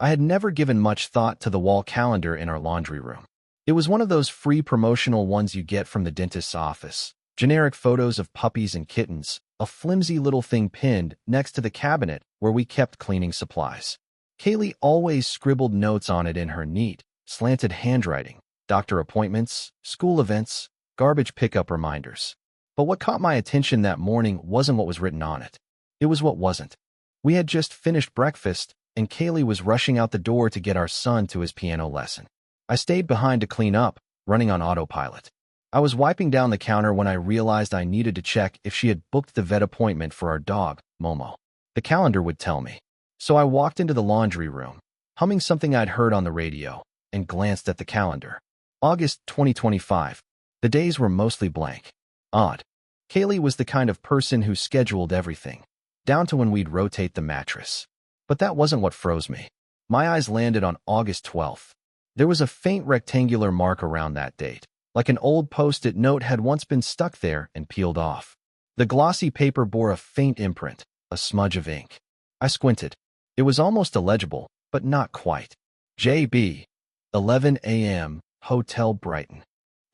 I had never given much thought to the wall calendar in our laundry room. It was one of those free promotional ones you get from the dentist's office. Generic photos of puppies and kittens, a flimsy little thing pinned next to the cabinet where we kept cleaning supplies. Kaylee always scribbled notes on it in her neat, slanted handwriting, doctor appointments, school events, garbage pickup reminders. But what caught my attention that morning wasn't what was written on it. It was what wasn't. We had just finished breakfast, and Kaylee was rushing out the door to get our son to his piano lesson. I stayed behind to clean up, running on autopilot. I was wiping down the counter when I realized I needed to check if she had booked the vet appointment for our dog, Momo. The calendar would tell me. So I walked into the laundry room, humming something I'd heard on the radio, and glanced at the calendar. August 2025. The days were mostly blank. Odd. Kaylee was the kind of person who scheduled everything, down to when we'd rotate the mattress. But that wasn't what froze me. My eyes landed on August 12th. There was a faint rectangular mark around that date, like an old post-it note had once been stuck there and peeled off. The glossy paper bore a faint imprint, a smudge of ink. I squinted. It was almost illegible, but not quite. J.B. 11 a.m. Hotel Brighton.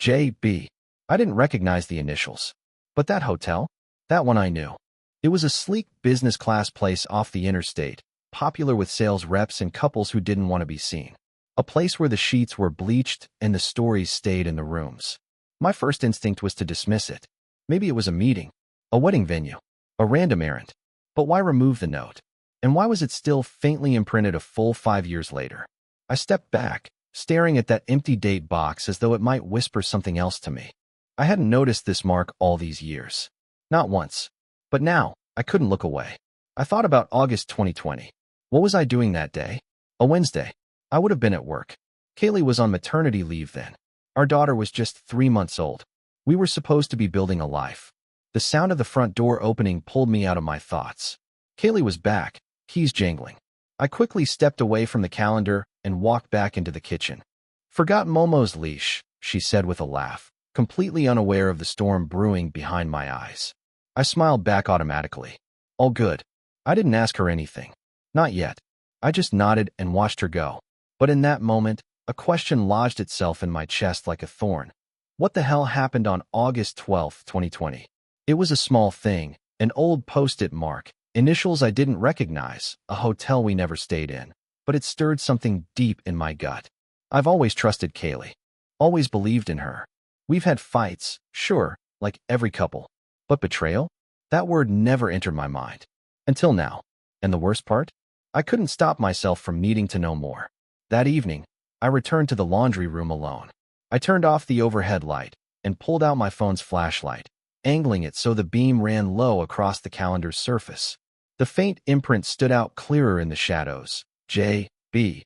J.B. I didn't recognize the initials. But that hotel? That one I knew. It was a sleek business-class place off the interstate, popular with sales reps and couples who didn't want to be seen. A place where the sheets were bleached and the stories stayed in the rooms. My first instinct was to dismiss it. Maybe it was a meeting, a wedding venue, a random errand. But why remove the note? And why was it still faintly imprinted a full 5 years later? I stepped back, staring at that empty date box as though it might whisper something else to me. I hadn't noticed this mark all these years. Not once. But now, I couldn't look away. I thought about August 2020. What was I doing that day? A Wednesday. I would have been at work. Kaylee was on maternity leave then. Our daughter was just 3 months old. We were supposed to be building a life. The sound of the front door opening pulled me out of my thoughts. Kaylee was back, keys jangling. I quickly stepped away from the calendar and walked back into the kitchen. Forgot Momo's leash, she said with a laugh, completely unaware of the storm brewing behind my eyes. I smiled back automatically. All good. I didn't ask her anything. Not yet. I just nodded and watched her go. But in that moment, a question lodged itself in my chest like a thorn. What the hell happened on August 12, 2020? It was a small thing, an old post-it mark, initials I didn't recognize, a hotel we never stayed in. But it stirred something deep in my gut. I've always trusted Kaylee. Always believed in her. We've had fights, sure, like every couple. But betrayal? That word never entered my mind. Until now. And the worst part? I couldn't stop myself from needing to know more. That evening, I returned to the laundry room alone. I turned off the overhead light and pulled out my phone's flashlight, angling it so the beam ran low across the calendar's surface. The faint imprint stood out clearer in the shadows. J.B.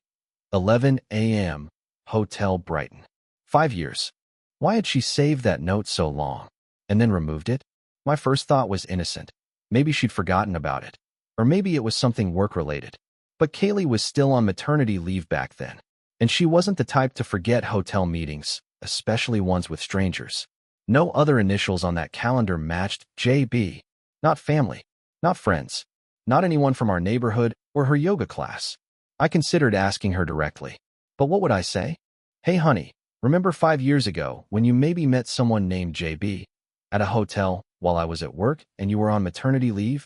11 a.m. Hotel Brighton. 5 years. Why had she saved that note so long? And then removed it? My first thought was innocent. Maybe she'd forgotten about it. Or maybe it was something work-related. But Kaylee was still on maternity leave back then. And she wasn't the type to forget hotel meetings, especially ones with strangers. No other initials on that calendar matched J.B. Not family. Not friends. Not anyone from our neighborhood or her yoga class. I considered asking her directly. But what would I say? Hey honey, remember 5 years ago when you maybe met someone named J.B. at a hotel while I was at work and you were on maternity leave?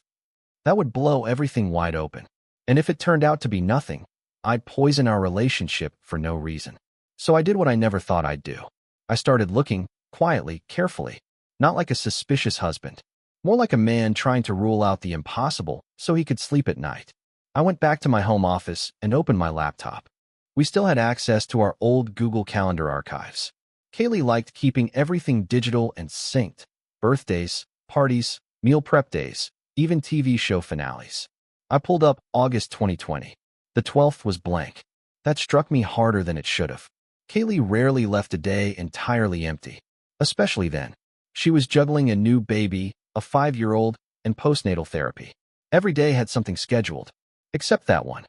That would blow everything wide open. And if it turned out to be nothing, I'd poison our relationship for no reason. So I did what I never thought I'd do. I started looking, quietly, carefully, not like a suspicious husband, more like a man trying to rule out the impossible so he could sleep at night. I went back to my home office and opened my laptop. We still had access to our old Google Calendar archives. Kaylee liked keeping everything digital and synced. Birthdays, parties, meal prep days, even TV show finales. I pulled up August 2020. The 12th was blank. That struck me harder than it should have. Kaylee rarely left a day entirely empty, especially then. She was juggling a new baby, a 5-year-old, and postnatal therapy. Every day had something scheduled, except that one.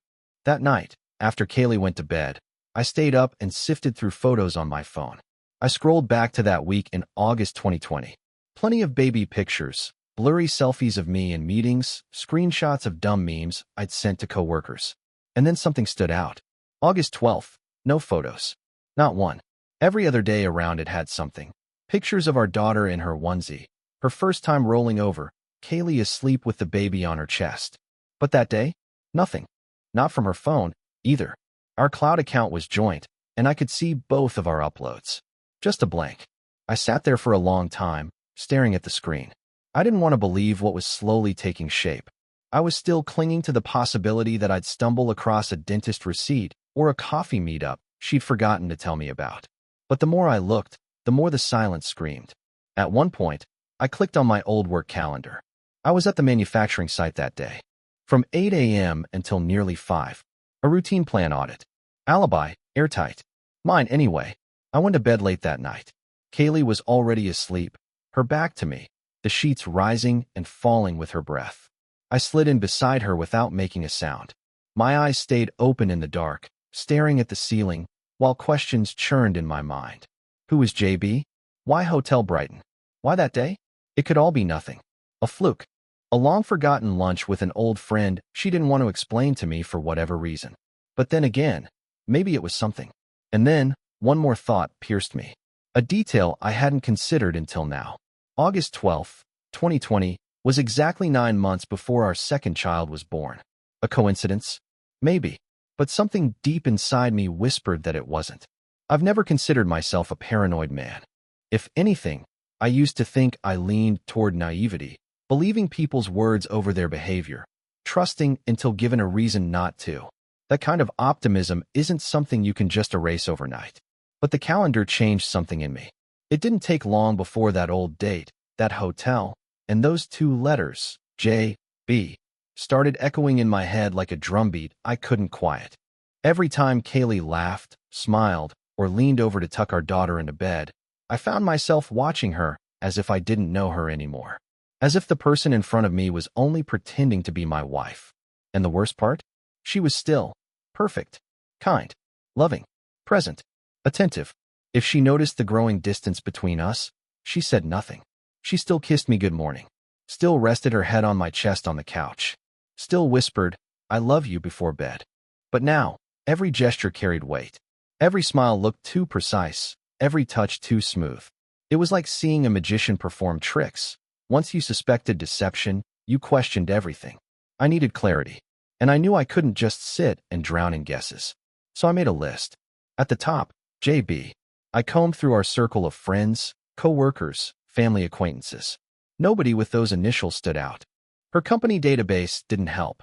That night, after Kaylee went to bed, I stayed up and sifted through photos on my phone. I scrolled back to that week in August 2020. Plenty of baby pictures, blurry selfies of me in meetings, screenshots of dumb memes I'd sent to coworkers. And then something stood out. August 12th, no photos. Not one. Every other day around it had something. Pictures of our daughter in her onesie, her first time rolling over, Kaylee asleep with the baby on her chest. But that day, nothing. Not from her phone, either. Our cloud account was joint, and I could see both of our uploads. Just a blank. I sat there for a long time, staring at the screen. I didn't want to believe what was slowly taking shape. I was still clinging to the possibility that I'd stumble across a dentist receipt or a coffee meetup she'd forgotten to tell me about. But the more I looked, the more the silence screamed. At one point, I clicked on my old work calendar. I was at the manufacturing site that day. From 8 a.m. until nearly 5. A routine plan audit. Alibi, airtight. Mine anyway. I went to bed late that night. Kaylee was already asleep, her back to me, the sheets rising and falling with her breath. I slid in beside her without making a sound. My eyes stayed open in the dark, staring at the ceiling, while questions churned in my mind. Who was JB? Why Hotel Brighton? Why that day? It could all be nothing. A fluke. A long-forgotten lunch with an old friend she didn't want to explain to me for whatever reason. But then again, maybe it was something. And then, one more thought pierced me. A detail I hadn't considered until now. August 12th, 2020, was exactly 9 months before our second child was born. A coincidence? Maybe. But something deep inside me whispered that it wasn't. I've never considered myself a paranoid man. If anything, I used to think I leaned toward naivety, believing people's words over their behavior, trusting until given a reason not to. That kind of optimism isn't something you can just erase overnight. But the calendar changed something in me. It didn't take long before that old date, that hotel, and those 2 letters, J.B., started echoing in my head like a drumbeat I couldn't quiet. Every time Kaylee laughed, smiled, or leaned over to tuck our daughter into bed, I found myself watching her as if I didn't know her anymore. As if the person in front of me was only pretending to be my wife. And the worst part? She was still perfect, kind, loving, present, attentive. If she noticed the growing distance between us, she said nothing. She still kissed me good morning, still rested her head on my chest on the couch, still whispered, "I love you," before bed. But now, every gesture carried weight. Every smile looked too precise, every touch too smooth. It was like seeing a magician perform tricks. Once you suspected deception, you questioned everything. I needed clarity, and I knew I couldn't just sit and drown in guesses. So I made a list. At the top, JB. I combed through our circle of friends, co-workers, family acquaintances. Nobody with those initials stood out. Her company database didn't help.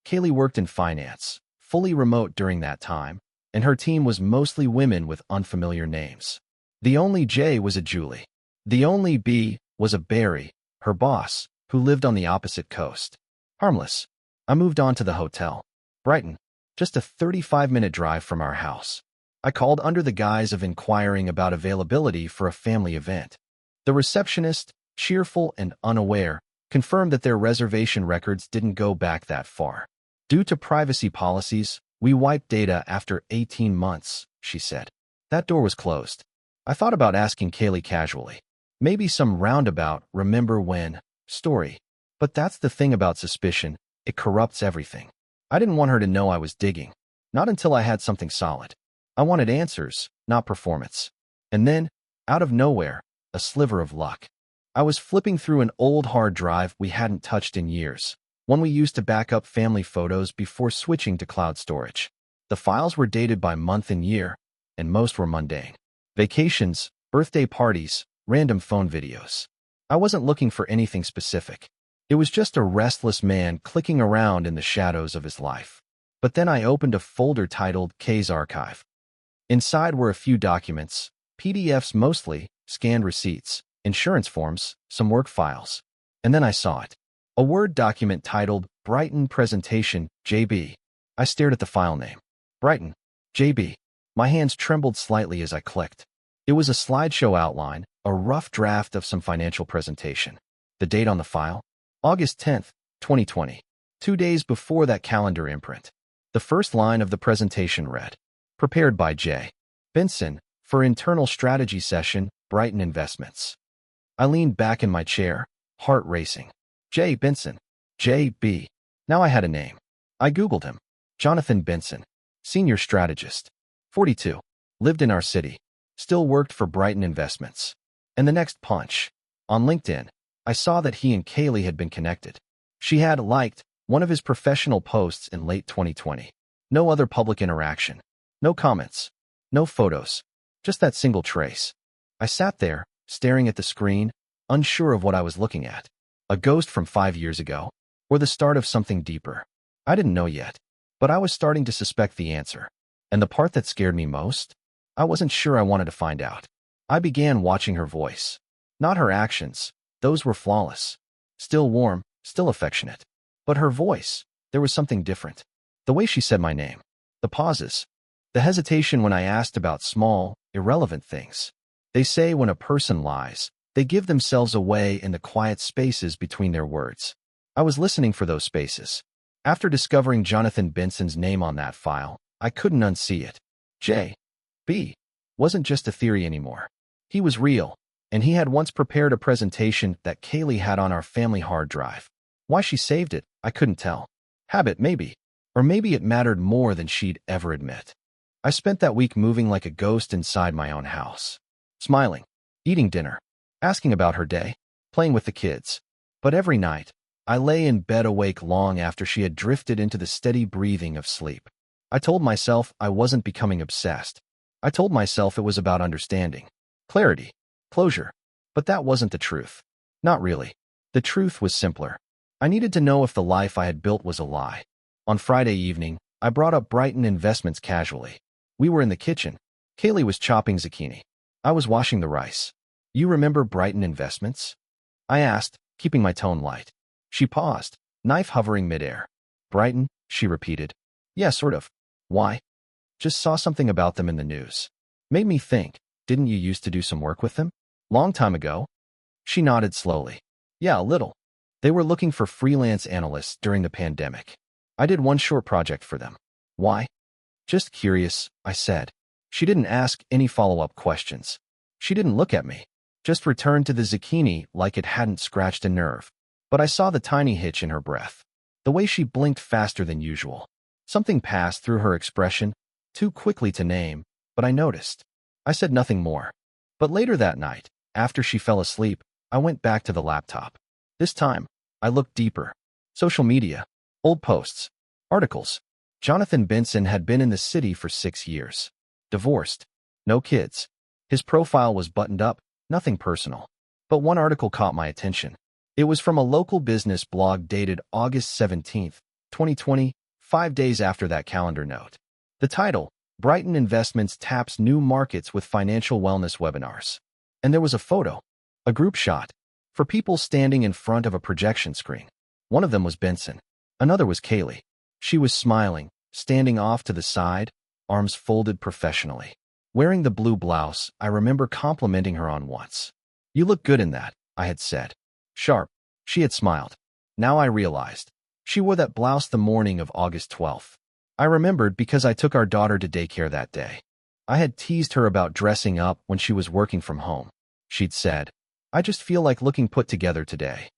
Kaylee worked in finance, fully remote during that time, and her team was mostly women with unfamiliar names. The only J was a Julie. The only B was a Barry, her boss, who lived on the opposite coast. Harmless. I moved on to the hotel. Brighton, just a 35-minute drive from our house. I called under the guise of inquiring about availability for a family event. The receptionist, cheerful and unaware, confirmed that their reservation records didn't go back that far. Due to privacy policies, we wiped data after 18 months, she said. That door was closed. I thought about asking Kaylee casually. Maybe some roundabout remember when story. But that's the thing about suspicion, it corrupts everything. I didn't want her to know I was digging. Not until I had something solid. I wanted answers, not performance. And then, out of nowhere, a sliver of luck. I was flipping through an old hard drive we hadn't touched in years, one we used to back up family photos before switching to cloud storage. The files were dated by month and year, and most were mundane. Vacations, birthday parties, random phone videos. I wasn't looking for anything specific. It was just a restless man clicking around in the shadows of his life. But then I opened a folder titled K's Archive. Inside were a few documents, PDFs mostly, scanned receipts, insurance forms, some work files. And then I saw it. A Word document titled Brighton Presentation, JB. I stared at the file name. Brighton, JB. My hands trembled slightly as I clicked. It was a slideshow outline, a rough draft of some financial presentation. The date on the file? August 10th, 2020. 2 days before that calendar imprint. The first line of the presentation read, "Prepared by J. Benson for internal strategy session, Brighton Investments." I leaned back in my chair, heart racing. J. Benson. J.B. Now I had a name. I Googled him. Jonathan Benson, senior strategist, 42, lived in our city, still worked for Brighton Investments. And the next punch. On LinkedIn, I saw that he and Kaylee had been connected. She had liked one of his professional posts in late 2020. No other public interaction. No comments. No photos. Just that single trace. I sat there, staring at the screen, unsure of what I was looking at. A ghost from 5 years ago? Or the start of something deeper? I didn't know yet, but I was starting to suspect the answer. And the part that scared me most? I wasn't sure I wanted to find out. I began watching her voice. Not her actions. Those were flawless. Still warm, still affectionate. But her voice, there was something different. The way she said my name. The pauses. The hesitation when I asked about small, irrelevant things. They say when a person lies, they give themselves away in the quiet spaces between their words. I was listening for those spaces. After discovering Jonathan Benson's name on that file, I couldn't unsee it. J.B. wasn't just a theory anymore. He was real, and he had once prepared a presentation that Kaylee had on our family hard drive. Why she saved it, I couldn't tell. Habit, maybe. Or maybe it mattered more than she'd ever admit. I spent that week moving like a ghost inside my own house. Smiling, eating dinner, asking about her day, playing with the kids. But every night, I lay in bed awake long after she had drifted into the steady breathing of sleep. I told myself I wasn't becoming obsessed. I told myself it was about understanding, clarity, closure. But that wasn't the truth. Not really. The truth was simpler. I needed to know if the life I had built was a lie. On Friday evening, I brought up Brighton Investments casually. We were in the kitchen. Kaylee was chopping zucchini. I was washing the rice. You remember Brighton Investments? I asked, keeping my tone light. She paused, knife hovering midair. Brighton, she repeated. Yeah, sort of. Why? Just saw something about them in the news. Made me think, didn't you used to do some work with them? Long time ago? She nodded slowly. Yeah, a little. They were looking for freelance analysts during the pandemic. I did one short project for them. Why? Just curious, I said. She didn't ask any follow-up questions. She didn't look at me. Just returned to the zucchini like it hadn't scratched a nerve. But I saw the tiny hitch in her breath. The way she blinked faster than usual. Something passed through her expression, too quickly to name, but I noticed. I said nothing more. But later that night, after she fell asleep, I went back to the laptop. This time, I looked deeper. Social media, old posts, articles. Jonathan Benson had been in the city for 6 years. Divorced. No kids. His profile was buttoned up, nothing personal. But one article caught my attention. It was from a local business blog dated August 17, 2020, 5 days after that calendar note. The title, Brighton Investments Taps New Markets with Financial Wellness Webinars. And there was a photo, a group shot, for people standing in front of a projection screen. One of them was Benson. Another was Kaylee. She was smiling, standing off to the side, arms folded professionally. Wearing the blue blouse, I remember complimenting her on once. You look good in that, I had said. Sharp. She had smiled. Now I realized. She wore that blouse the morning of August 12th. I remembered because I took our daughter to daycare that day. I had teased her about dressing up when she was working from home. She'd said, I just feel like looking put together today.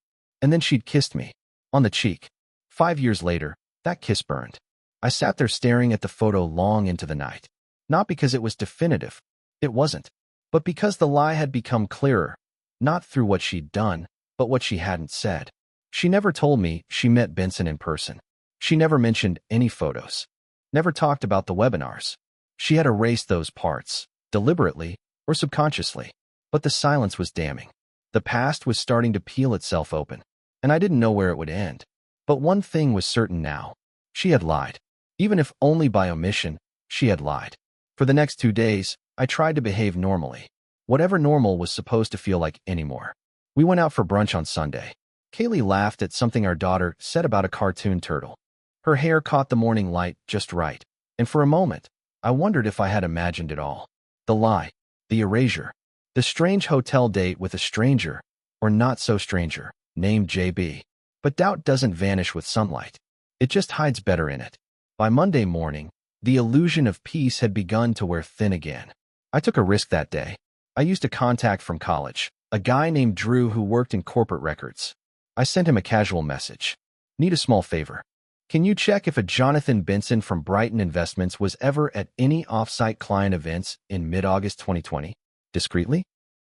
And then she'd kissed me. On the cheek. 5 years later, that kiss burned. I sat there staring at the photo long into the night. Not because it was definitive. It wasn't. But because the lie had become clearer. Not through what she'd done, but what she hadn't said. She never told me she met Benson in person. She never mentioned any photos. Never talked about the webinars. She had erased those parts, deliberately or subconsciously. But the silence was damning. The past was starting to peel itself open, and I didn't know where it would end. But one thing was certain now. She had lied. Even if only by omission, she had lied. For the next 2 days, I tried to behave normally. Whatever normal was supposed to feel like anymore. We went out for brunch on Sunday. Kaylee laughed at something our daughter said about a cartoon turtle. Her hair caught the morning light just right, and for a moment, I wondered if I had imagined it all. The lie, the erasure, the strange hotel date with a stranger, or not-so-stranger, named JB. But doubt doesn't vanish with sunlight. It just hides better in it. By Monday morning, the illusion of peace had begun to wear thin again. I took a risk that day. I used a contact from college, a guy named Drew who worked in corporate records. I sent him a casual message. Need a small favor. Can you check if a Jonathan Benson from Brighton Investments was ever at any off-site client events in mid-August 2020? Discreetly?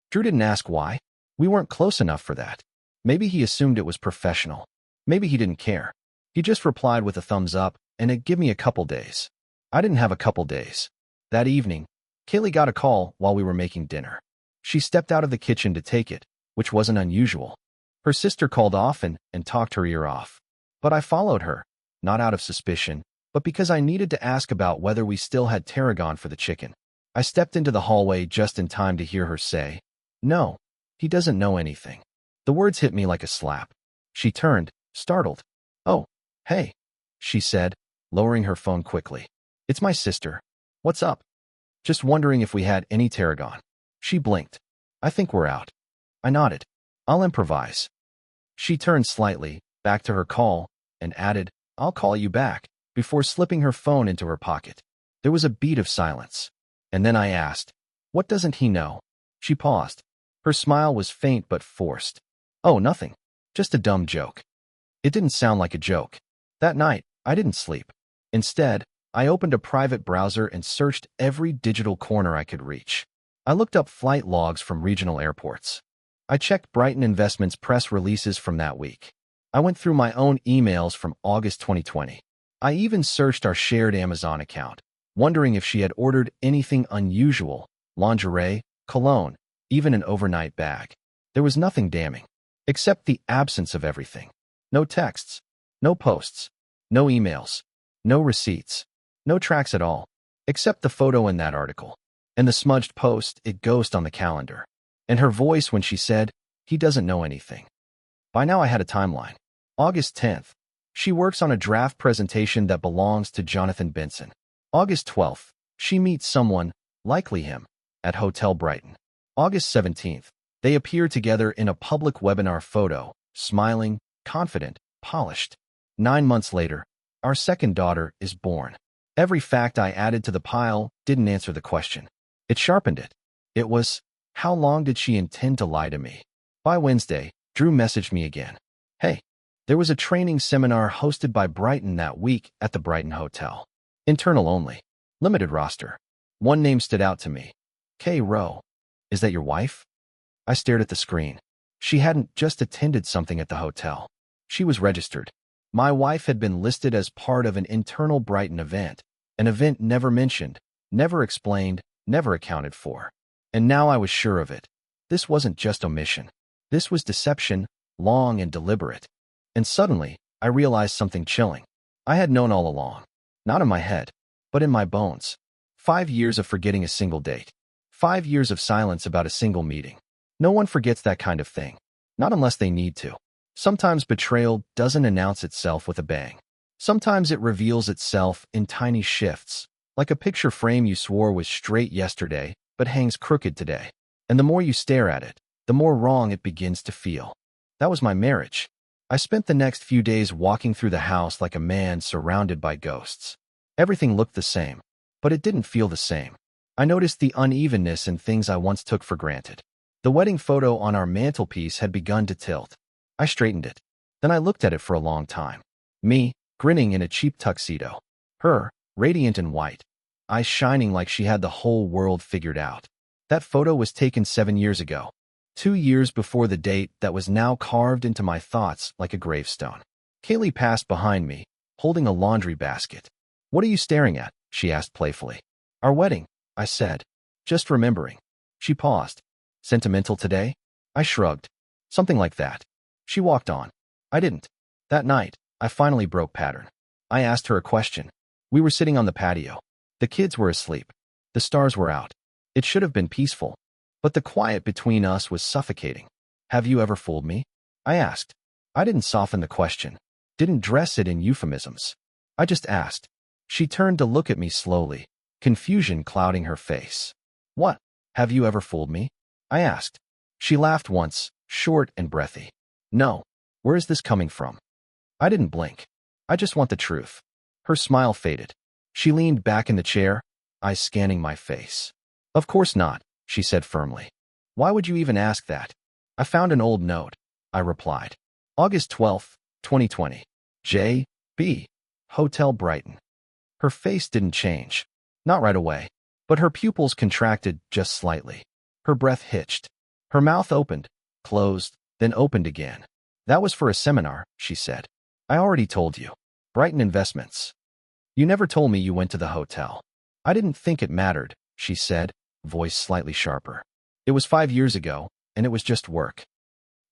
Drew didn't ask why. We weren't close enough for that. Maybe he assumed it was professional. Maybe he didn't care. He just replied with a thumbs up, and it'd give me a couple days. I didn't have a couple days. That evening, Kaylee got a call while we were making dinner. She stepped out of the kitchen to take it, which wasn't unusual. Her sister called often and talked her ear off. But I followed her, not out of suspicion, but because I needed to ask about whether we still had tarragon for the chicken. I stepped into the hallway just in time to hear her say, "No, he doesn't know anything." The words hit me like a slap. She turned, startled. "Oh, hey," she said, lowering her phone quickly. "It's my sister. What's up?" "Just wondering if we had any tarragon." She blinked. "I think we're out." I nodded. "I'll improvise." She turned slightly, back to her call, and added, "I'll call you back," before slipping her phone into her pocket. There was a beat of silence. And then I asked, "What doesn't he know?" She paused. Her smile was faint but forced. "Oh, nothing. Just a dumb joke." It didn't sound like a joke. That night, I didn't sleep. Instead, I opened a private browser and searched every digital corner I could reach. I looked up flight logs from regional airports. I checked Brighton Investments press releases from that week. I went through my own emails from August 2020. I even searched our shared Amazon account, wondering if she had ordered anything unusual, lingerie, cologne, even an overnight bag. There was nothing damning, except the absence of everything. No texts, no posts, no emails, no receipts, no tracks at all, except the photo in that article, and the smudged post-it ghost on the calendar, and her voice when she said, "He doesn't know anything." By now I had a timeline. August 10th, she works on a draft presentation that belongs to Jonathan Benson. August 12th, she meets someone, likely him, at Hotel Brighton. August 17th, they appear together in a public webinar photo, smiling, confident, polished. 9 months later, our second daughter is born. Every fact I added to the pile didn't answer the question. It sharpened it. It was, how long did she intend to lie to me? By Wednesday, Drew messaged me again. "Hey, there was a training seminar hosted by Brighton that week at the Brighton Hotel. Internal only. Limited roster." One name stood out to me. Kay Rowe. "Is that your wife?" I stared at the screen. She hadn't just attended something at the hotel. She was registered. My wife had been listed as part of an internal Brighton event, an event never mentioned, never explained, never accounted for. And now I was sure of it. This wasn't just omission. This was deception, long and deliberate. And suddenly, I realized something chilling. I had known all along. Not in my head, but in my bones. 5 years of forgetting a single date. 5 years of silence about a single meeting. No one forgets that kind of thing. Not unless they need to. Sometimes betrayal doesn't announce itself with a bang. Sometimes it reveals itself in tiny shifts, like a picture frame you swore was straight yesterday, but hangs crooked today. And the more you stare at it, the more wrong it begins to feel. That was my marriage. I spent the next few days walking through the house like a man surrounded by ghosts. Everything looked the same, but it didn't feel the same. I noticed the unevenness in things I once took for granted. The wedding photo on our mantelpiece had begun to tilt. I straightened it. Then I looked at it for a long time. Me, grinning in a cheap tuxedo. Her, radiant and white. Eyes shining like she had the whole world figured out. That photo was taken 7 years ago. 2 years before the date that was now carved into my thoughts like a gravestone. Kaylee passed behind me, holding a laundry basket. "What are you staring at?" she asked playfully. "Our wedding," I said, just remembering. She paused. "Sentimental today?" I shrugged. "Something like that." She walked on. I didn't. That night, I finally broke pattern. I asked her a question. We were sitting on the patio. The kids were asleep. The stars were out. It should have been peaceful. But the quiet between us was suffocating. "Have you ever fooled me?" I asked. I didn't soften the question. Didn't dress it in euphemisms. I just asked. She turned to look at me slowly, confusion clouding her face. "What? Have you ever fooled me?" I asked. She laughed once, short and breathy. "No. Where is this coming from?" I didn't blink. "I just want the truth." Her smile faded. She leaned back in the chair, eyes scanning my face. "Of course not," she said firmly. "Why would you even ask that?" "I found an old note," I replied. August 12th, 2020. J. B. Hotel Brighton. Her face didn't change. Not right away. But her pupils contracted just slightly. Her breath hitched. Her mouth opened, closed, then opened again. That was for a seminar, she said. I already told you. Brighton Investments. You never told me you went to the hotel. I didn't think it mattered, she said, voice slightly sharper. It was 5 years ago, and it was just work.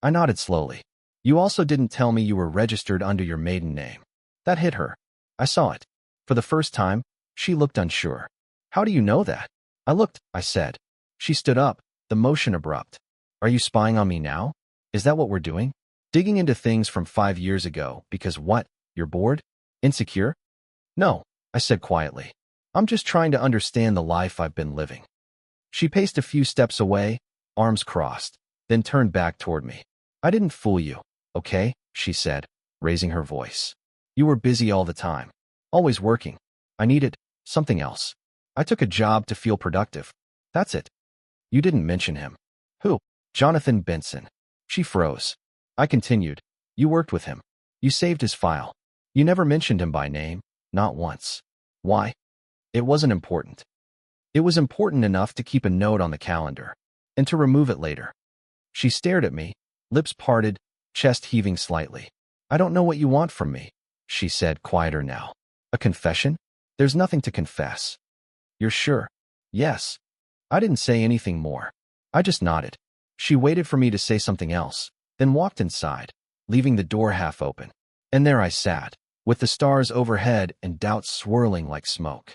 I nodded slowly. You also didn't tell me you were registered under your maiden name. That hit her. I saw it. For the first time, she looked unsure. How do you know that? I looked, I said. She stood up, the motion abrupt. Are you spying on me now? Is that what we're doing? Digging into things from 5 years ago because what? You're bored? Insecure? No, I said quietly. I'm just trying to understand the life I've been living. She paced a few steps away, arms crossed, then turned back toward me. I didn't fool you, okay? She said, raising her voice. You were busy all the time. Always working. I needed something else. I took a job to feel productive. That's it. You didn't mention him. Who? Jonathan Benson. She froze. I continued. You worked with him. You saved his file. You never mentioned him by name, not once. Why? It wasn't important. It was important enough to keep a note on the calendar and to remove it later. She stared at me, lips parted, chest heaving slightly. I don't know what you want from me, she said, quieter now. A confession? There's nothing to confess. You're sure? Yes. I didn't say anything more. I just nodded. She waited for me to say something else, then walked inside, leaving the door half open. And there I sat, with the stars overhead and doubts swirling like smoke.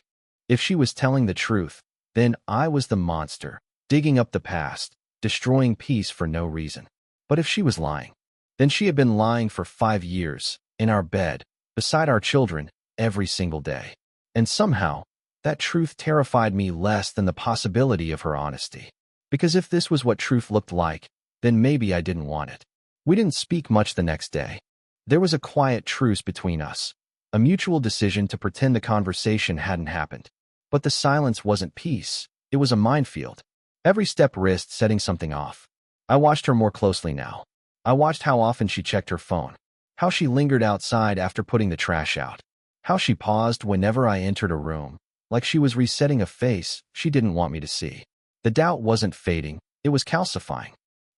If she was telling the truth, then I was the monster, digging up the past, destroying peace for no reason. But if she was lying, then she had been lying for 5 years, in our bed, beside our children, every single day. And somehow, that truth terrified me less than the possibility of her honesty. Because if this was what truth looked like, then maybe I didn't want it. We didn't speak much the next day. There was a quiet truce between us, a mutual decision to pretend the conversation hadn't happened. But the silence wasn't peace, it was a minefield. Every step risked setting something off. I watched her more closely now. I watched how often she checked her phone, how she lingered outside after putting the trash out, how she paused whenever I entered a room, like she was resetting a face she didn't want me to see. The doubt wasn't fading, it was calcifying.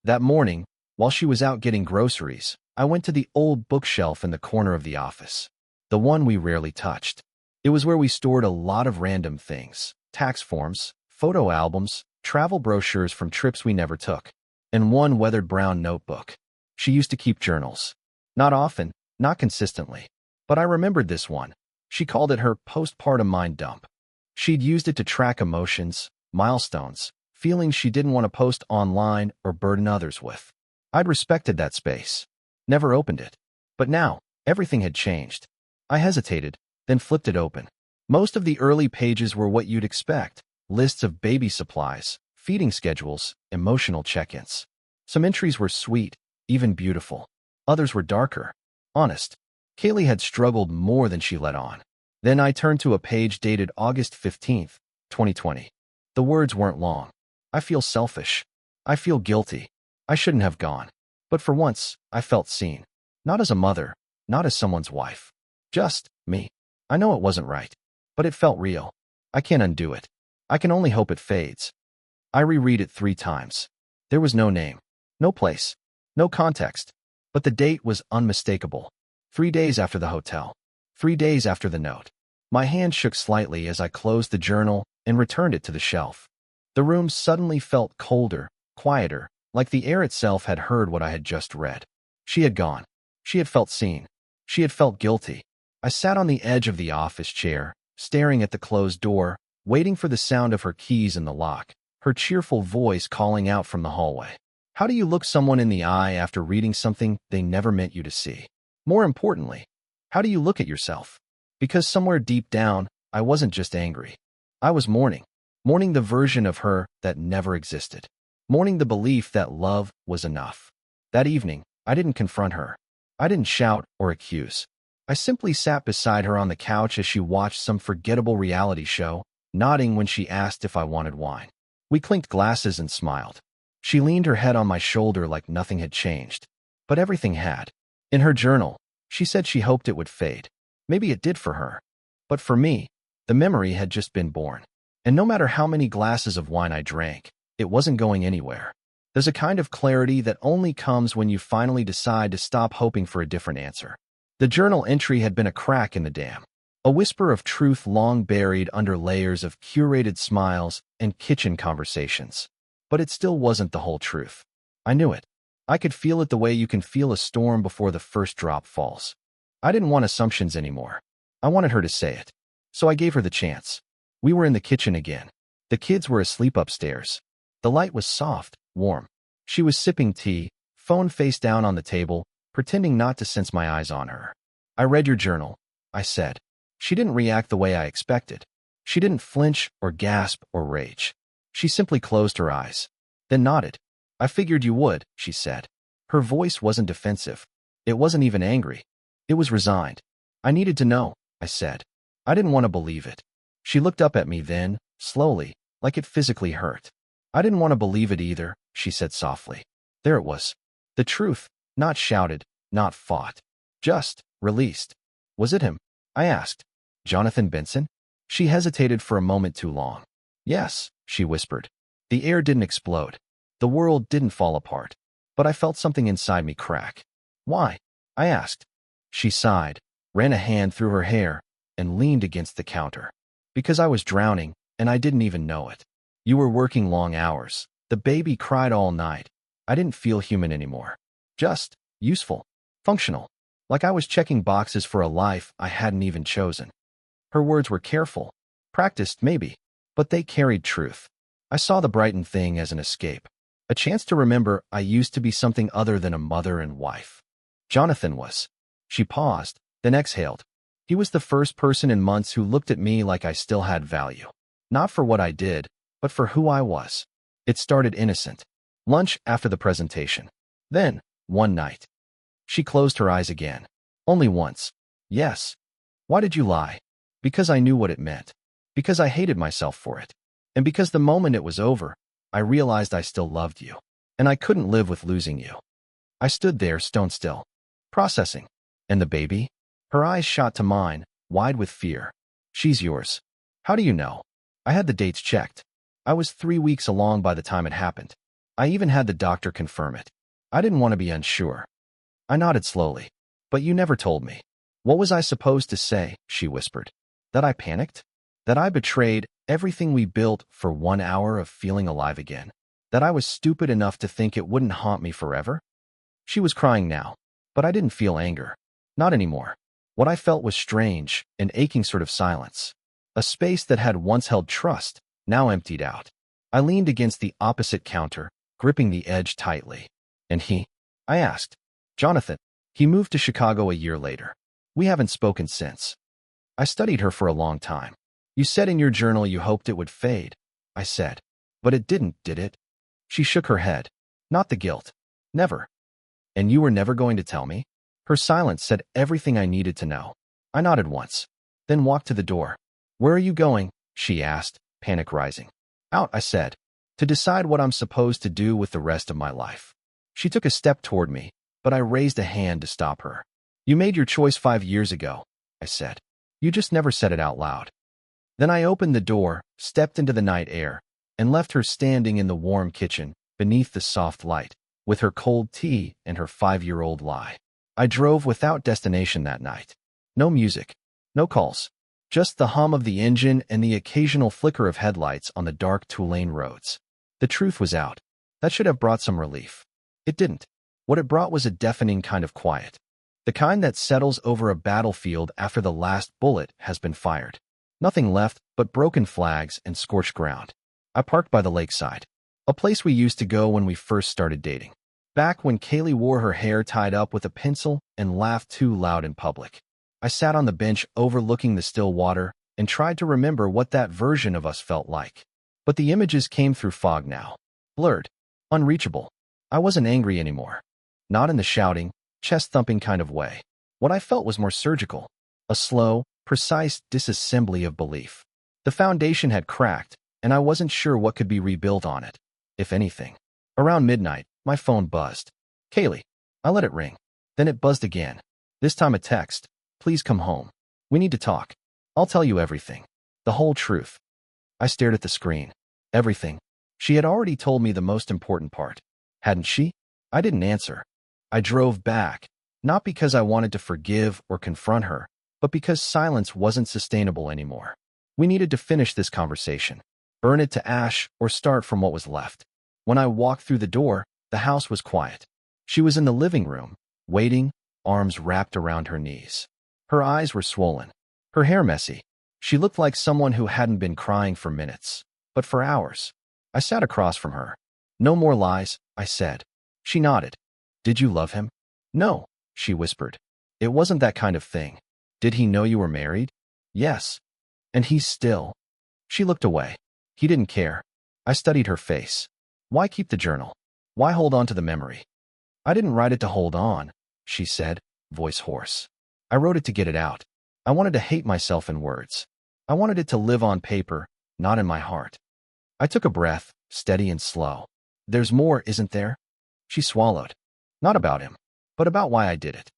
That morning, while she was out getting groceries, I went to the old bookshelf in the corner of the office, the one we rarely touched. It was where we stored a lot of random things, tax forms, photo albums, travel brochures from trips we never took, and one weathered brown notebook. She used to keep journals. Not often, not consistently, but I remembered this one. She called it her postpartum mind dump. She'd used it to track emotions, milestones, feelings she didn't want to post online or burden others with. I'd respected that space. Never opened it. But now, everything had changed. I hesitated, then flipped it open. Most of the early pages were what you'd expect. Lists of baby supplies, feeding schedules, emotional check-ins. Some entries were sweet, even beautiful. Others were darker, honest. Kaylee had struggled more than she let on. Then I turned to a page dated August 15th, 2020. The words weren't long. I feel selfish. I feel guilty. I shouldn't have gone. But for once, I felt seen. Not as a mother, not as someone's wife. Just me. I know it wasn't right, but it felt real. I can't undo it. I can only hope it fades. I reread it 3 times. There was no name, no place, no context, but the date was unmistakable. 3 days after the hotel. 3 days after the note. My hand shook slightly as I closed the journal and returned it to the shelf. The room suddenly felt colder, quieter, like the air itself had heard what I had just read. She had gone. She had felt seen. She had felt guilty. I sat on the edge of the office chair, staring at the closed door, waiting for the sound of her keys in the lock, her cheerful voice calling out from the hallway. How do you look someone in the eye after reading something they never meant you to see? More importantly, how do you look at yourself? Because somewhere deep down, I wasn't just angry. I was mourning. Mourning the version of her that never existed. Mourning the belief that love was enough. That evening, I didn't confront her. I didn't shout or accuse. I simply sat beside her on the couch as she watched some forgettable reality show, nodding when she asked if I wanted wine. We clinked glasses and smiled. She leaned her head on my shoulder like nothing had changed. But everything had. In her journal, she said she hoped it would fade. Maybe it did for her. But for me, the memory had just been born. And no matter how many glasses of wine I drank, it wasn't going anywhere. There's a kind of clarity that only comes when you finally decide to stop hoping for a different answer. The journal entry had been a crack in the dam, a whisper of truth long buried under layers of curated smiles and kitchen conversations. But it still wasn't the whole truth. I knew it. I could feel it the way you can feel a storm before the first drop falls. I didn't want assumptions anymore. I wanted her to say it. So I gave her the chance. We were in the kitchen again. The kids were asleep upstairs. The light was soft, warm. She was sipping tea, phone face down on the table, pretending not to sense my eyes on her. I read your journal, I said. She didn't react the way I expected. She didn't flinch or gasp or rage. She simply closed her eyes, then nodded. I figured you would, she said. Her voice wasn't defensive. It wasn't even angry. It was resigned. I needed to know, I said. I didn't want to believe it. She looked up at me then, slowly, like it physically hurt. I didn't want to believe it either, she said softly. There it was. The truth, not shouted, not fought. Just released. Was it him? I asked. Jonathan Benson? She hesitated for a moment too long. Yes, she whispered. The air didn't explode. The world didn't fall apart. But I felt something inside me crack. Why? I asked. She sighed, ran a hand through her hair, and leaned against the counter. Because I was drowning, and I didn't even know it. You were working long hours. The baby cried all night. I didn't feel human anymore. Just useful, functional. Like I was checking boxes for a life I hadn't even chosen. Her words were careful, practiced maybe, but they carried truth. I saw the Brighton thing as an escape, a chance to remember I used to be something other than a mother and wife. Jonathan was. She paused, then exhaled. He was the first person in months who looked at me like I still had value. Not for what I did, but for who I was. It started innocent. Lunch after the presentation. Then, one night. She closed her eyes again. Only once. Yes. Why did you lie? Because I knew what it meant. Because I hated myself for it. And because the moment it was over, I realized I still loved you. And I couldn't live with losing you. I stood there stone still, processing. And the baby? Her eyes shot to mine, wide with fear. She's yours. How do you know? I had the dates checked. I was 3 weeks along by the time it happened. I even had the doctor confirm it. I didn't want to be unsure. I nodded slowly. But you never told me. What was I supposed to say? She whispered. That I panicked? That I betrayed everything we built for 1 hour of feeling alive again? That I was stupid enough to think it wouldn't haunt me forever? She was crying now, but I didn't feel anger. Not anymore. What I felt was strange, an aching sort of silence. A space that had once held trust, now emptied out. I leaned against the opposite counter, gripping the edge tightly. And he? I asked. Jonathan. He moved to Chicago a year later. We haven't spoken since. I studied her for a long time. You said in your journal you hoped it would fade, I said. But it didn't, did it? She shook her head. Not the guilt. Never. And you were never going to tell me? Her silence said everything I needed to know. I nodded once, then walked to the door. Where are you going? She asked, panic rising. Out, I said, to decide what I'm supposed to do with the rest of my life. She took a step toward me, but I raised a hand to stop her. You made your choice 5 years ago, I said. You just never said it out loud. Then I opened the door, stepped into the night air, and left her standing in the warm kitchen, beneath the soft light, with her cold tea and her 5-year-old lie. I drove without destination that night. No music, no calls, just the hum of the engine and the occasional flicker of headlights on the dark two-lane roads. The truth was out. That should have brought some relief. It didn't. What it brought was a deafening kind of quiet. The kind that settles over a battlefield after the last bullet has been fired. Nothing left but broken flags and scorched ground. I parked by the lakeside, a place we used to go when we first started dating. Back when Kaylee wore her hair tied up with a pencil and laughed too loud in public. I sat on the bench overlooking the still water and tried to remember what that version of us felt like. But the images came through fog now. Blurred. Unreachable. I wasn't angry anymore. Not in the shouting, chest-thumping kind of way. What I felt was more surgical. A slow, precise disassembly of belief. The foundation had cracked, and I wasn't sure what could be rebuilt on it, if anything. Around midnight, my phone buzzed. Kaylee. I let it ring. Then it buzzed again. This time a text. Please come home. We need to talk. I'll tell you everything. The whole truth. I stared at the screen. Everything. She had already told me the most important part. Hadn't she? I didn't answer. I drove back, not because I wanted to forgive or confront her, but because silence wasn't sustainable anymore. We needed to finish this conversation, burn it to ash, or start from what was left. When I walked through the door, the house was quiet. She was in the living room, waiting, arms wrapped around her knees. Her eyes were swollen, her hair messy. She looked like someone who hadn't been crying for minutes, but for hours. I sat across from her. No more lies, I said. She nodded. Did you love him? No, she whispered. It wasn't that kind of thing. Did he know you were married? Yes. And he's still. She looked away. He didn't care. I studied her face. Why keep the journal? Why hold on to the memory? I didn't write it to hold on, she said, voice hoarse. I wrote it to get it out. I wanted to hate myself in words. I wanted it to live on paper, not in my heart. I took a breath, steady and slow. There's more, isn't there? She swallowed. Not about him, but about why I did it.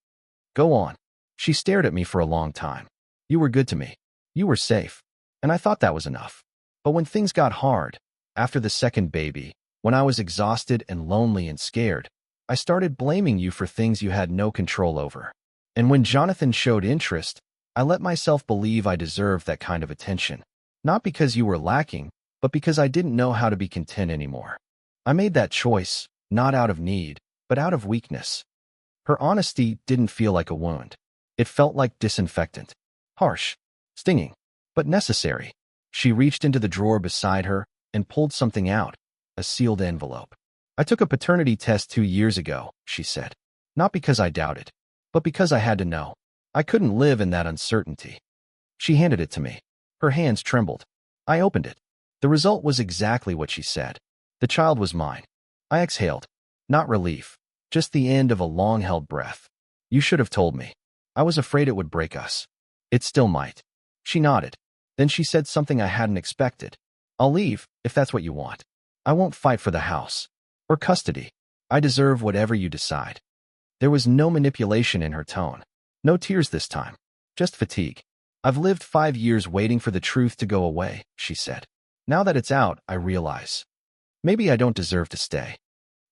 Go on. She stared at me for a long time. You were good to me. You were safe. And I thought that was enough. But when things got hard, after the second baby, when I was exhausted and lonely and scared, I started blaming you for things you had no control over. And when Jonathan showed interest, I let myself believe I deserved that kind of attention. Not because you were lacking, but because I didn't know how to be content anymore. I made that choice, not out of need, but out of weakness. Her honesty didn't feel like a wound. It felt like disinfectant. Harsh, stinging, but necessary. She reached into the drawer beside her and pulled something out, a sealed envelope. I took a paternity test 2 years ago, she said. Not because I doubted, but because I had to know. I couldn't live in that uncertainty. She handed it to me. Her hands trembled. I opened it. The result was exactly what she said. The child was mine. I exhaled. Not relief, just the end of a long-held breath. You should have told me. I was afraid it would break us. It still might. She nodded. Then she said something I hadn't expected. I'll leave, if that's what you want. I won't fight for the house. Or custody. I deserve whatever you decide. There was no manipulation in her tone. No tears this time. Just fatigue. I've lived 5 years waiting for the truth to go away, she said. Now that it's out, I realize. Maybe I don't deserve to stay.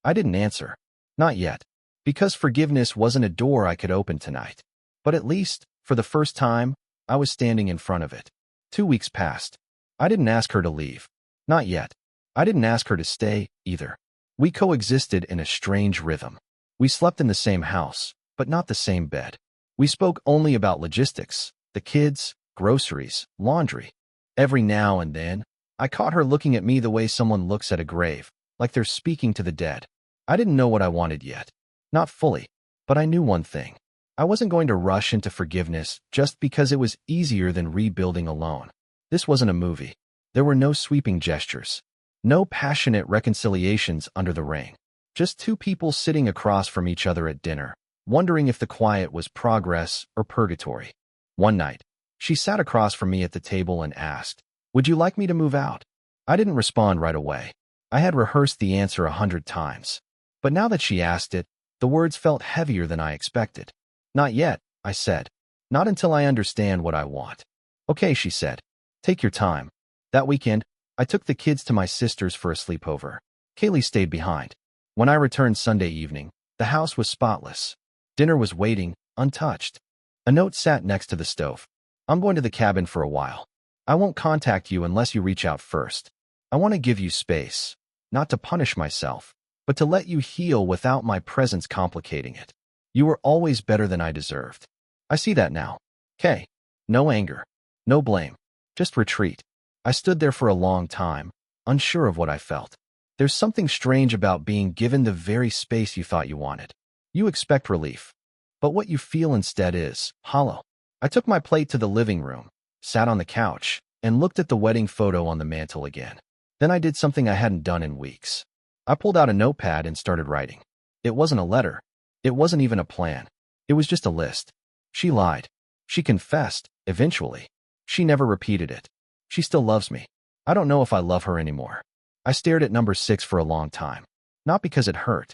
I didn't answer. Not yet. Because forgiveness wasn't a door I could open tonight. But at least, for the first time, I was standing in front of it. 2 weeks passed. I didn't ask her to leave. Not yet. I didn't ask her to stay, either. We coexisted in a strange rhythm. We slept in the same house, but not the same bed. We spoke only about logistics, the kids, groceries, laundry. Every now and then, I caught her looking at me the way someone looks at a grave, like they're speaking to the dead. I didn't know what I wanted yet. Not fully, but I knew one thing. I wasn't going to rush into forgiveness just because it was easier than rebuilding alone. This wasn't a movie. There were no sweeping gestures. No passionate reconciliations under the rain. Just two people sitting across from each other at dinner, wondering if the quiet was progress or purgatory. One night, she sat across from me at the table and asked, "Would you like me to move out?" I didn't respond right away. I had rehearsed the answer 100 times. But now that she asked it, the words felt heavier than I expected. Not yet, I said. Not until I understand what I want. Okay, she said. Take your time. That weekend, I took the kids to my sister's for a sleepover. Kaylee stayed behind. When I returned Sunday evening, the house was spotless. Dinner was waiting, untouched. A note sat next to the stove. I'm going to the cabin for a while. I won't contact you unless you reach out first. I want to give you space, not to punish myself, but to let you heal without my presence complicating it. You were always better than I deserved. I see that now. Kay. No anger. No blame. Just retreat. I stood there for a long time, unsure of what I felt. There's something strange about being given the very space you thought you wanted. You expect relief. But what you feel instead is hollow. I took my plate to the living room, sat on the couch, and looked at the wedding photo on the mantel again. Then I did something I hadn't done in weeks. I pulled out a notepad and started writing. It wasn't a letter. It wasn't even a plan. It was just a list. She lied. She confessed, eventually. She never repeated it. She still loves me. I don't know if I love her anymore. I stared at number 6 for a long time. Not because it hurt,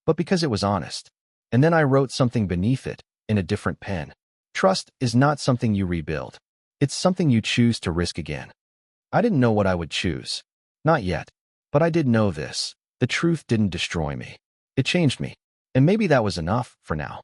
but because it was honest. And then I wrote something beneath it, in a different pen. Trust is not something you rebuild. It's something you choose to risk again. I didn't know what I would choose. Not yet. But I did know this. The truth didn't destroy me. It changed me. And maybe that was enough for now.